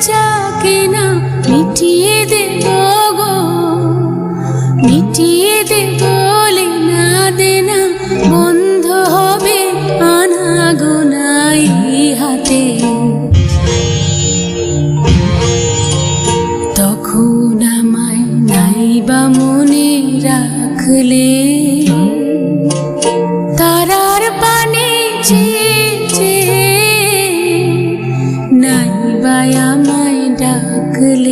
বেচা কেনা মিটিয়ে দেব গো, মিটিয়ে দেব লেনা দেনা, বন্ধ হবে আনাগোনাই হাতে। তখন আমায় নাইবা মনে রাখলে, তারার পানে চেয়ে নাইবা আমায় ডাকলে।